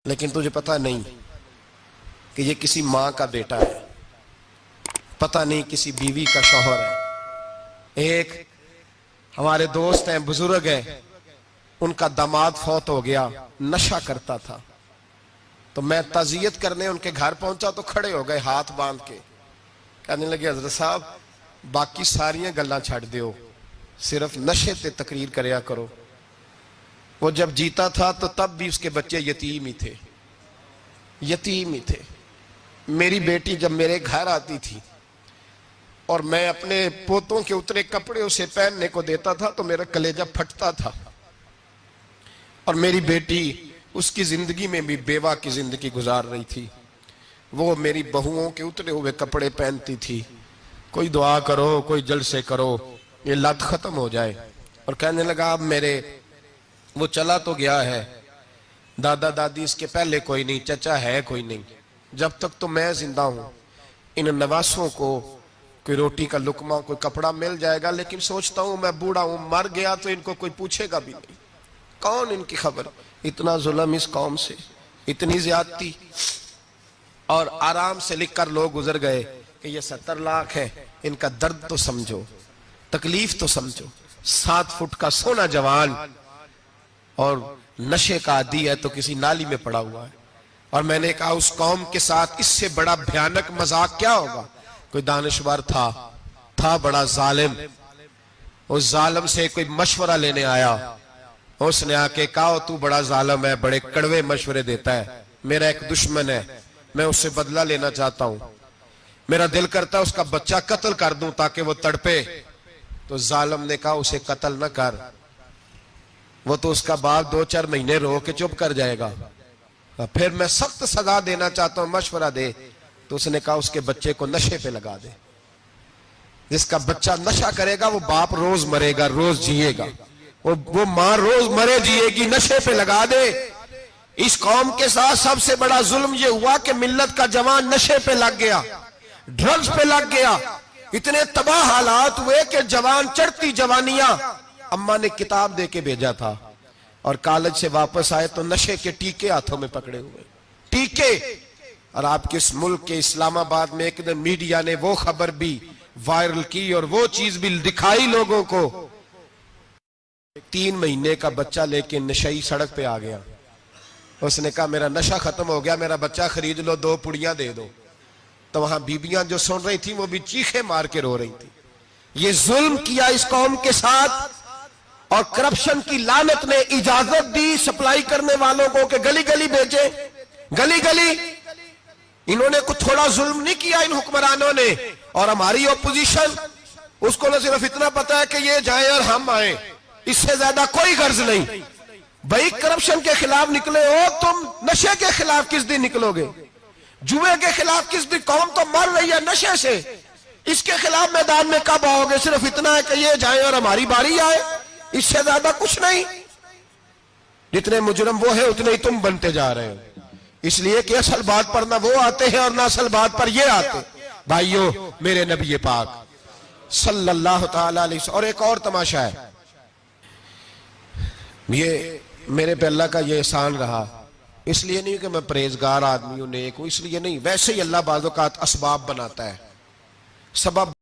لیکن تجھے پتہ نہیں کہ یہ کسی ماں کا بیٹا ہے، پتہ نہیں کسی بیوی کا شوہر ہے۔ ایک ہمارے دوست ہیں، بزرگ ہیں، ان کا داماد فوت ہو گیا، نشہ کرتا تھا۔ تو میں تعزیت کرنے ان کے گھر پہنچا تو کھڑے ہو گئے ہاتھ باندھ کے، کہنے لگے حضرت صاحب باقی ساریاں گلاں چھڑ دیو، صرف نشے تے تقریر کریا کرو۔ وہ جب جیتا تھا تو تب بھی اس کے بچے یتیم ہی تھے، یتیم ہی تھے۔ میری بیٹی جب میرے گھر آتی تھی اور میں اپنے پوتوں کے اترے کپڑے اسے پہننے کو دیتا تھا تو میرا کلیجہ پھٹتا تھا، اور میری بیٹی اس کی زندگی میں بھی بیوہ کی زندگی گزار رہی تھی۔ وہ میری بہوؤں کے اترے ہوئے کپڑے پہنتی تھی، کوئی دعا کرو، کوئی جلسے کرو، یہ لت ختم ہو جائے۔ اور کہنے لگا اب میرے وہ چلا تو گیا ہے، دادا دادی اس کے پہلے کوئی نہیں، چچا ہے کوئی نہیں، جب تک تو میں زندہ ہوں ان نواسوں کو کوئی روٹی کا لقمہ، کوئی کپڑا مل جائے گا، لیکن سوچتا ہوں میں بوڑھا ہوں، مر گیا تو ان کو کوئی پوچھے گا بھی نہیں، کون ان کی خبر۔ اتنا ظلم اس قوم سے، اتنی زیادتی، اور آرام سے لکھ کر لوگ گزر گئے کہ یہ 70 لاکھ ہے، ان کا درد تو سمجھو، تکلیف تو سمجھو۔ 7 فٹ کا سونا جوان اور نشے کا عادی ہے تو کسی نالی میں پڑا ہوا ہے۔ اور میں نے کہا اس قوم کے ساتھ اس سے بڑا بھیانک مذاق کیا ہوگا۔ کوئی دانشور تھا بڑا ظالم، اس ظالم سے کوئی مشورہ لینے آیا، اس نے آ کے کہا تو بڑا ظالم ہے، بڑے کڑوے مشورے دیتا ہے، میرا ایک دشمن ہے، میں اس سے بدلہ لینا چاہتا ہوں، میرا دل کرتا ہے اس کا بچہ قتل کر دوں تاکہ وہ تڑپے۔ تو ظالم نے کہا اسے قتل نہ کر، وہ تو اس کا باپ 2-4 مہینے رو کے چپ کر جائے گا، پھر میں سخت سزا دینا چاہتا ہوں، مشورہ دے۔ تو اس نے کہا اس کے بچے کو نشے پہ لگا دے، جس کا بچہ نشہ کرے گا وہ باپ روز مرے گا، روز جیے گا، وہ ماں روز مرے جیے گی، نشے پہ لگا دے۔ اس قوم کے ساتھ سب سے بڑا ظلم یہ ہوا کہ ملت کا جوان نشے پہ لگ گیا، ڈرگز پہ لگ گیا، اتنے تباہ حالات ہوئے کہ جوان چڑھتی جوانیاں، اماں نے کتاب دے کے بھیجا تھا، اور کالج سے واپس آئے تو نشے کے ٹیکے ہاتھوں میں پکڑے ہوئے، ٹیکے۔ اور آپ کے اس ملک کے اسلام آباد میں ایک دن میڈیا نے وہ خبر بھی وائرل کی اور وہ چیز بھی دکھائی لوگوں کو، 3 مہینے کا بچہ لے کے نشئی سڑک پہ آ گیا، اس نے کہا میرا نشہ ختم ہو گیا، میرا بچہ خرید لو، 2 پڑیاں دے دو۔ تو وہاں بیبیاں جو سن رہی تھیں وہ بھی چیخے مار کے رو رہی تھیں۔ یہ ظلم کیا اس قوم کے ساتھ، اور کرپشن کی لعنت نے اجازت دی سپلائی کرنے والوں کو کہ گلی گلی بیچے، گلی گلی۔ انہوں نے کچھ تھوڑا ظلم نہیں کیا ان حکمرانوں نے، اور ہماری اپوزیشن اس کو نہ صرف اتنا پتا ہے کہ یہ جائیں اور ہم آئیں، اس سے زیادہ کوئی غرض نہیں۔ بھائی کرپشن کے خلاف نکلے ہو تم، نشے کے خلاف کس دن نکلو گے؟ جوئے کے خلاف کس دن؟ قوم تو مر رہی ہے نشے سے، اس کے خلاف میدان میں کب آؤ گے؟ صرف اتنا ہے کہ یہ جائیں اور ہماری باری آئے، اس سے زیادہ کچھ نہیں۔ جتنے مجرم وہ ہیں اتنے ہی تم بنتے جا رہے ہو، اس لیے کہ اصل بات پر نہ وہ آتے ہیں اور نہ اصل بات پر یہ آتے۔ بھائیو، میرے نبی پاک صلی اللہ تعالی علیہ وسلم، اور ایک اور تماشا ہے، یہ میرے پہ اللہ کا یہ احسان رہا، اس لیے نہیں کہ میں پرہیزگار آدمی ہوں، نیک ہوں، اس لیے نہیں، ویسے ہی اللہ بعض اوقات اسباب بناتا ہے، سبب